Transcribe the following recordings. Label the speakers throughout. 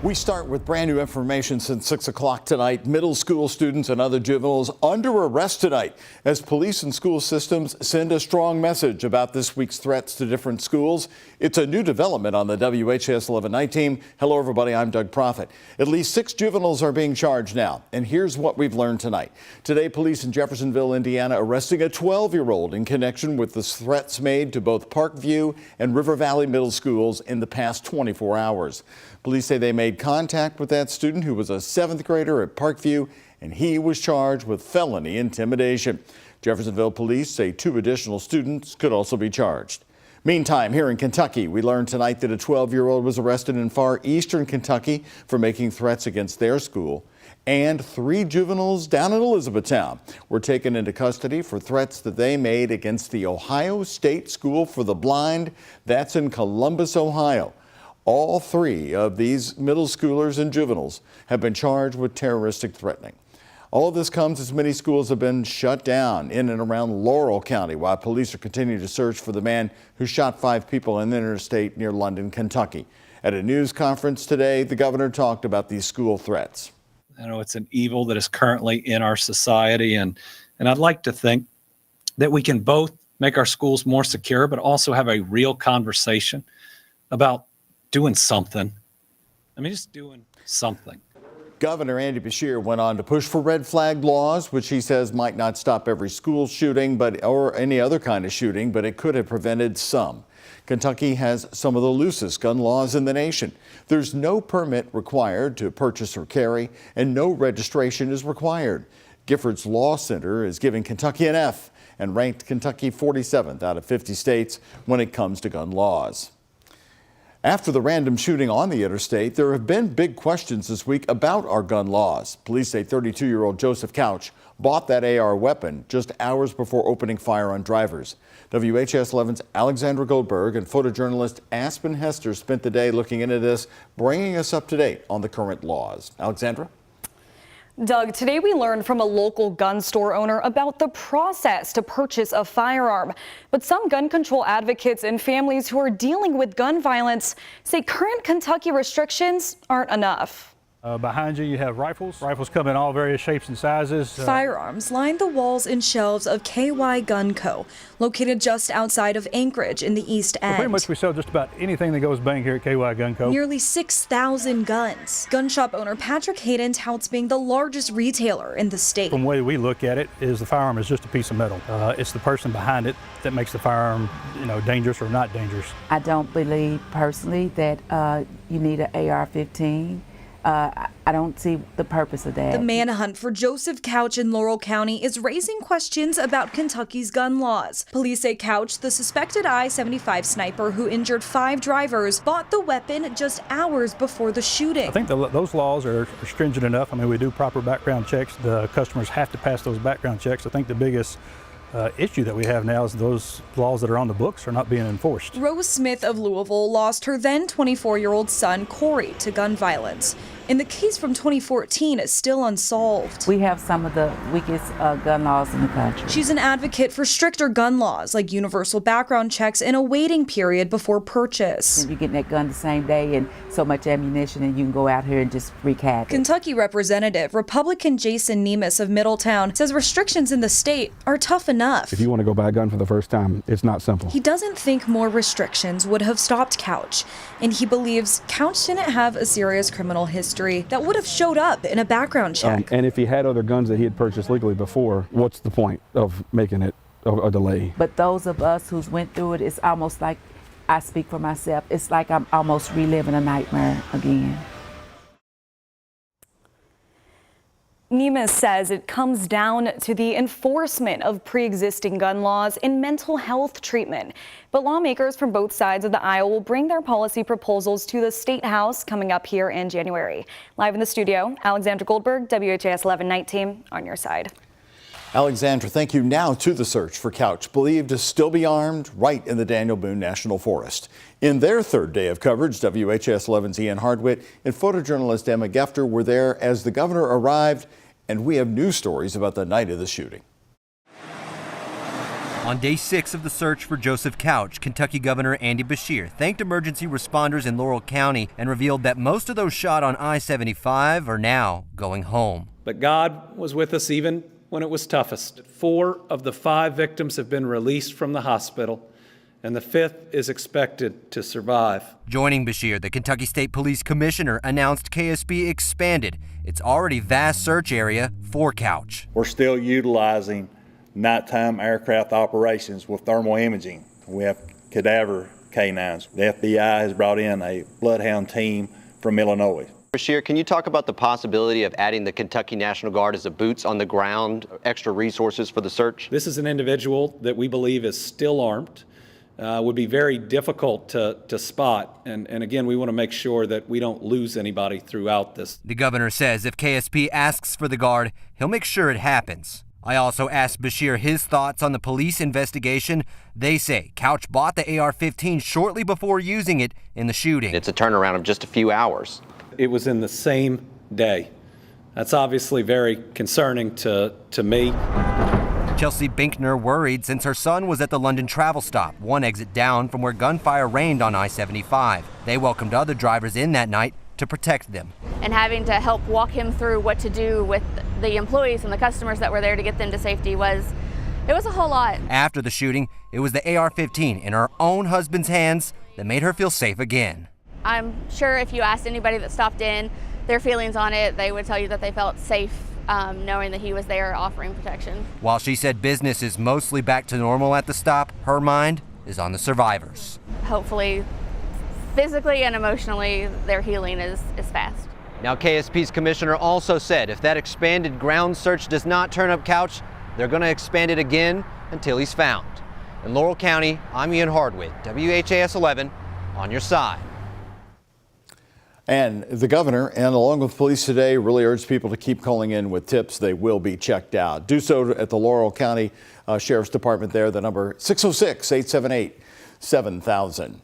Speaker 1: We start with brand new information since 6 o'clock tonight. Middle school students and other juveniles under arrest tonight as police and school systems send a strong message about this week's threats to different schools. It's a new development on the WHAS11 night team. Hello, everybody. I'm Doug Proffitt. At least 6 juveniles are being charged now. And here's what we've learned tonight. Today, police in Jeffersonville, Indiana, arresting a 12-year-old in connection with the threats made to both Parkview and River Valley Middle Schools in the past 24 hours. Police say they made contact with that student who was a 7th grader at Parkview, and he was charged with felony intimidation. Jeffersonville police say 2 additional students could also be charged. Meantime, here in Kentucky, we learned tonight that a 12-year-old was arrested in far eastern Kentucky for making threats against their school. And 3 juveniles down in Elizabethtown were taken into custody for threats that they made against the Ohio State School for the Blind. That's in Columbus, Ohio. All 3 of these middle schoolers and juveniles have been charged with terroristic threatening. All of this comes as many schools have been shut down in and around Laurel County while police are continuing to search for the man who shot 5 people in the interstate near London, Kentucky. At a news conference today, the governor talked about these school threats.
Speaker 2: I know it's an evil that is currently in our society, and I'd like to think that we can both make our schools more secure, but also have a real conversation about doing something. Just doing something.
Speaker 1: Governor Andy Beshear went on to push for red flag laws, which he says might not stop every school shooting or any other kind of shooting, but it could have prevented some. Kentucky has some of the loosest gun laws in the nation. There's no permit required to purchase or carry, and no registration is required. Giffords Law Center is giving Kentucky an F and ranked Kentucky 47th out of 50 states when it comes to gun laws. After the random shooting on the interstate, there have been big questions this week about our gun laws. Police say 32-year-old Joseph Couch bought that AR weapon just hours before opening fire on drivers. WHAS11's Alexandra Goldberg and photojournalist Aspen Hester spent the day looking into this, bringing us up to date on the current laws. Alexandra?
Speaker 3: Doug, today we learned from a local gun store owner about the process to purchase a firearm. But some gun control advocates and families who are dealing with gun violence say current Kentucky restrictions aren't enough.
Speaker 4: Behind you have rifles. Rifles come in all various shapes and sizes.
Speaker 5: Firearms line the walls and shelves of KY Gun Co., located just outside of Anchorage in the East End.
Speaker 4: Pretty much we sell just about anything that goes bang here at KY Gun Co.
Speaker 5: Nearly 6,000 guns. Gun shop owner Patrick Hayden touts being the largest retailer in the state.
Speaker 4: From the way we look at it, is the firearm is just a piece of metal. It's the person behind it that makes the firearm, dangerous or not dangerous.
Speaker 6: I don't believe personally that you need an AR-15. I don't see the purpose of that.
Speaker 5: The manhunt for Joseph Couch in Laurel County is raising questions about Kentucky's gun laws. Police say Couch, the suspected I-75 sniper who injured 5 drivers, bought the weapon just hours before the shooting.
Speaker 4: I think those laws are stringent enough. We do proper background checks. The customers have to pass those background checks. I think the biggest issue that we have now is those laws that are on the books are not being enforced.
Speaker 5: Rose Smith of Louisville lost her then 24-year-old son, Corey, to gun violence. And the case from 2014 is still unsolved.
Speaker 6: We have some of the weakest gun laws in the country.
Speaker 5: She's an advocate for stricter gun laws like universal background checks and a waiting period before purchase.
Speaker 6: You're getting that gun the same day and so much ammunition, and you can go out here and just wreak havoc.
Speaker 5: Kentucky Representative Republican Jason Nemus of Middletown says restrictions in the state are tough enough.
Speaker 7: If you want to go buy a gun for the first time, it's not simple.
Speaker 5: He doesn't think more restrictions would have stopped Couch, and he believes Couch didn't have a serious criminal history that would have showed up in a background check.
Speaker 7: And if he had other guns that he had purchased legally before, what's the point of making it a delay?
Speaker 6: But those of us who's went through it, it's almost like, I speak for myself, it's like I'm almost reliving a nightmare again.
Speaker 3: Nemus says it comes down to the enforcement of pre-existing gun laws and mental health treatment. But lawmakers from both sides of the aisle will bring their policy proposals to the State House coming up here in January. Live in the studio, Alexandra Goldberg, WHAS11 Night Team, on your side.
Speaker 1: Alexandra, thank you. Now to the search for Couch, believed to still be armed right in the Daniel Boone National Forest. In their 3rd day of coverage, WHAS11's Ian Hardwitt and photojournalist Emma Gefter were there as the governor arrived, and we have news stories about the night of the shooting.
Speaker 8: On day 6 of the search for Joseph Couch, Kentucky Governor Andy Beshear thanked emergency responders in Laurel County and revealed that most of those shot on I-75 are now going home.
Speaker 2: But God was with us even when it was toughest. 4 of the 5 victims have been released from the hospital, and the 5th is expected to survive.
Speaker 8: Joining Beshear, the Kentucky State Police Commissioner announced KSP expanded its already vast search area for Couch.
Speaker 9: We're still utilizing nighttime aircraft operations with thermal imaging. We have cadaver canines. The FBI has brought in a bloodhound team from Illinois.
Speaker 10: Beshear, can you talk about the possibility of adding the Kentucky National Guard as a boots on the ground, extra resources for the search?
Speaker 2: This is an individual that we believe is still armed, would be very difficult to spot. And again, we want to make sure that we don't lose anybody throughout this.
Speaker 8: The governor says if KSP asks for the Guard, he'll make sure it happens. I also asked Beshear his thoughts on the police investigation. They say Couch bought the AR-15 shortly before using it in the shooting.
Speaker 10: It's a turnaround of just a few hours.
Speaker 2: It was in the same day. That's obviously very concerning to me.
Speaker 8: Chelsea Binkner worried since her son was at the London travel stop, one exit down from where gunfire rained on I-75. They welcomed other drivers in that night to protect them.
Speaker 11: And having to help walk him through what to do with the employees and the customers that were there to get them to safety was a whole lot.
Speaker 8: After the shooting, it was the AR-15 in her own husband's hands that made her feel safe again.
Speaker 11: I'm sure if you asked anybody that stopped in their feelings on it, they would tell you that they felt safe knowing that he was there offering protection.
Speaker 8: While she said business is mostly back to normal at the stop, her mind is on the survivors.
Speaker 11: Hopefully, physically and emotionally, their healing is fast.
Speaker 10: Now, KSP's commissioner also said if that expanded ground search does not turn up Couch, they're going to expand it again until he's found. In Laurel County, I'm Ian Hardwick, WHAS11, on your side.
Speaker 1: And the governor, and along with police today, really urged people to keep calling in with tips. They will be checked out. Do so at the Laurel County Sheriff's Department there, the number 606-878-7000.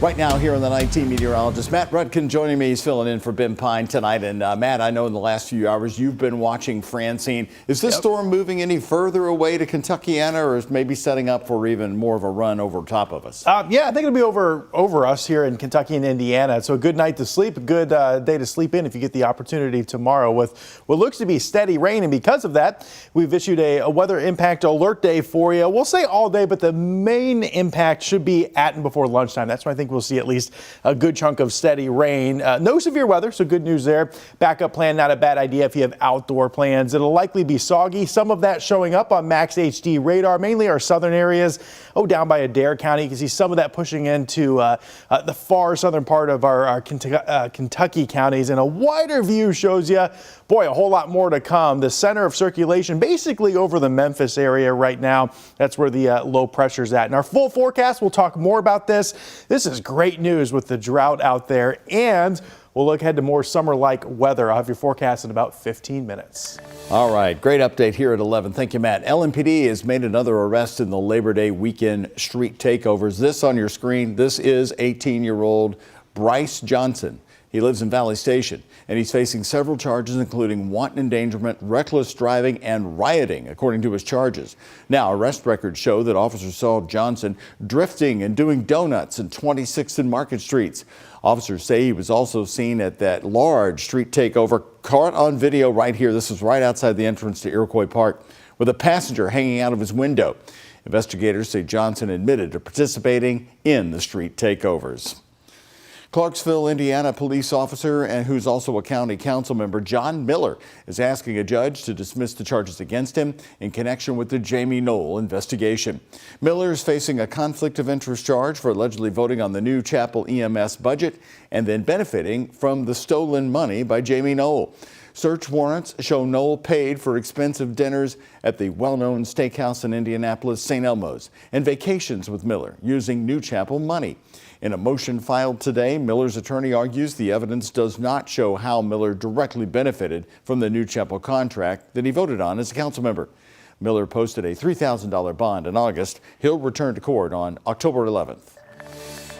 Speaker 1: Right now here on the 19 meteorologist, Matt Rudkin joining me. He's filling in for Ben Pine tonight. And Matt, I know in the last few hours you've been watching Francine. Is this storm moving any further away to Kentuckiana, or is maybe setting up for even more of a run over top of us?
Speaker 12: Yeah, I think it'll be over us here in Kentucky and Indiana. So a good night to sleep, a good day to sleep in if you get the opportunity tomorrow with what looks to be steady rain. And because of that, we've issued a weather impact alert day for you. We'll say all day, but the main impact should be at and before lunchtime. That's when I think we'll see at least a good chunk of steady rain. No severe weather, so good news there. Backup plan, not a bad idea if you have outdoor plans. It'll likely be soggy. Some of that showing up on Max HD radar, mainly our southern areas. Down by Adair County. You can see some of that pushing into the far southern part of our Kentucky counties. And a wider view shows you, boy, a whole lot more to come. The center of circulation basically over the Memphis area right now. That's where the low pressure's at. In our full forecast, we'll talk more about this. This is great news with the drought out there, and we'll look ahead to more summer-like weather. I'll have your forecast in about 15 minutes.
Speaker 1: All right, great update here at 11. Thank you, Matt. LMPD has made another arrest in the Labor Day weekend street takeovers. This on your screen, this is 18-year-old Bryce Johnson. He lives in Valley Station, and he's facing several charges, including wanton endangerment, reckless driving, and rioting, according to his charges. Now, arrest records show that officers saw Johnson drifting and doing donuts in 26th and Market Streets. Officers say he was also seen at that large street takeover, caught on video right here. This is right outside the entrance to Iroquois Park, with a passenger hanging out of his window. Investigators say Johnson admitted to participating in the street takeovers. Clarksville, Indiana police officer and who's also a county council member, John Miller, is asking a judge to dismiss the charges against him in connection with the Jamie Knoll investigation. Miller is facing a conflict of interest charge for allegedly voting on the new Chapel EMS budget and then benefiting from the stolen money by Jamie Knoll. Search warrants show Knoll paid for expensive dinners at the well-known steakhouse in Indianapolis, St. Elmo's, and vacations with Miller using New Chapel money. In a motion filed today, Miller's attorney argues the evidence does not show how Miller directly benefited from the New Chapel contract that he voted on as a council member. Miller posted a $3,000 bond in August. He'll return to court on October 11th.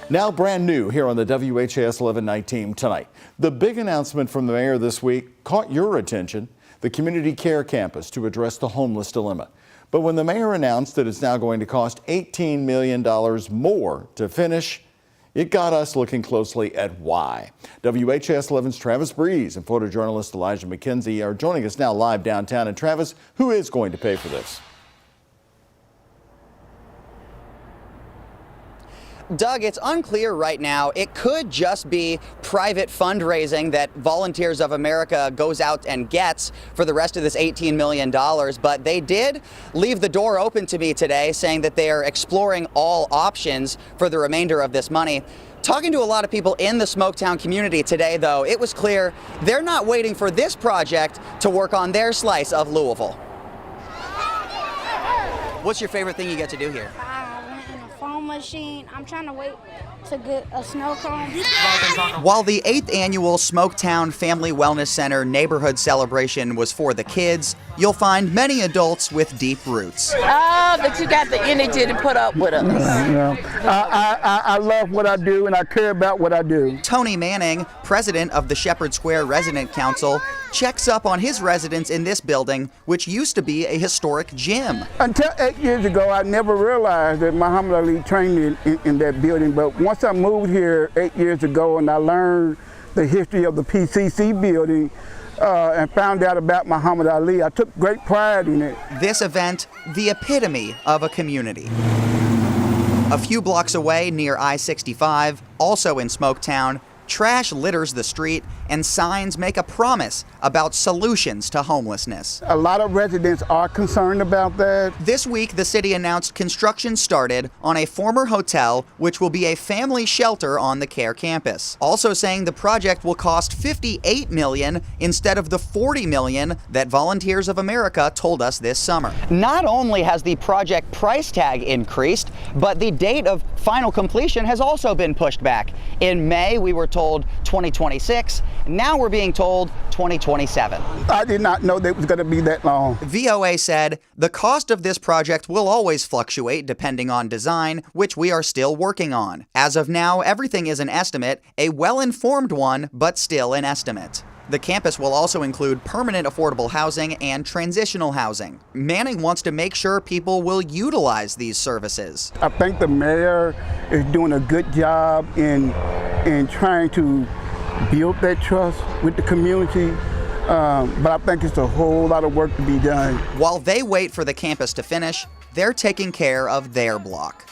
Speaker 1: Now brand new here on the WHAS 11 night team tonight. The big announcement from the mayor this week caught your attention. the community care campus, to address the homeless dilemma. But when the mayor announced that it's now going to cost $18 million more to finish, it got us looking closely at why. WHAS 11's Travis Breeze and photojournalist Elijah McKenzie are joining us now live downtown. And Travis, who is going to pay for this?
Speaker 13: Doug, it's unclear right now. It could just be private fundraising that Volunteers of America goes out and gets for the rest of this $18 million. But they did leave the door open to me today, saying that they are exploring all options for the remainder of this money. Talking to a lot of people in the Smoketown community today, though, it was clear they're not waiting for this project to work on their slice of Louisville. What's your favorite thing you get to do here?
Speaker 14: Machine. I'm trying to wait to get a snow cone.
Speaker 13: While the 8th annual Smoketown Family Wellness Center neighborhood celebration was for the kids, you'll find many adults with deep roots.
Speaker 15: Oh, that you got the energy to put up with us.
Speaker 16: I love what I do and I care about what I do.
Speaker 13: Tony Manning, president of the Shepherd Square Resident Council, checks up on his residents in this building, which used to be a historic gym.
Speaker 16: Until 8 years ago, I never realized that Muhammad Ali trained in that building. But once I moved here 8 years ago and I learned the history of the PCC building and found out about Muhammad Ali, I took great pride in it.
Speaker 13: This event, the epitome of a community. A few blocks away near I-65, also in Smoketown, trash litters the street and signs make a promise about solutions to homelessness.
Speaker 16: A lot of residents are concerned about that.
Speaker 13: This week, the city announced construction started on a former hotel, which will be a family shelter on the Care campus. Also saying the project will cost $58 million instead of the $40 million that Volunteers of America told us this summer. Not only has the project price tag increased, but the date of final completion has also been pushed back. In May, we were told 2026. Now we're being told 2027.
Speaker 16: I did not know that it was going to be that long.
Speaker 13: VOA said the cost of this project will always fluctuate depending on design, which we are still working on. As of now, everything is an estimate, a well-informed one, but still an estimate. The campus will also include permanent affordable housing and transitional housing. Manning wants to make sure people will utilize these services.
Speaker 16: I think the mayor is doing a good job in trying to build that trust with the community, but I think it's a whole lot of work to be done.
Speaker 13: While they wait for the campus to finish, they're taking care of their block.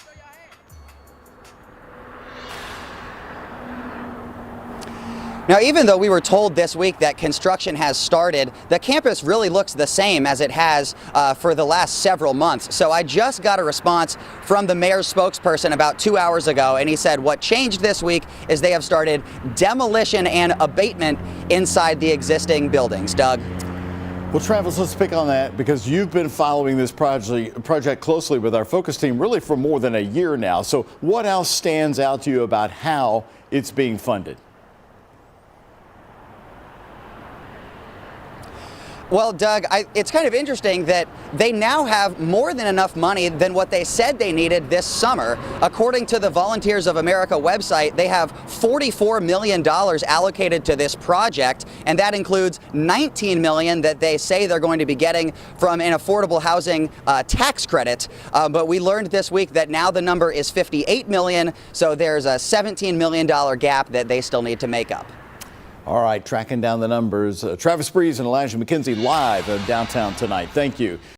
Speaker 13: Now, even though we were told this week that construction has started, the campus really looks the same as it has for the last several months. So I just got a response from the mayor's spokesperson about 2 hours ago, and he said what changed this week is they have started demolition and abatement inside the existing buildings. Doug?
Speaker 1: Well, Travis, let's pick on that because you've been following this project closely with our focus team really for more than a year now. So what else stands out to you about how it's being funded?
Speaker 13: Well, Doug, it's kind of interesting that they now have more than enough money than what they said they needed this summer. According to the Volunteers of America website, they have $44 million allocated to this project, and that includes $19 million that they say they're going to be getting from an affordable housing tax credit. But we learned this week that now the number is $58 million, so there's a $17 million gap that they still need to make up.
Speaker 1: All right, tracking down the numbers. Travis Breeze and Elijah McKenzie live downtown tonight. Thank you.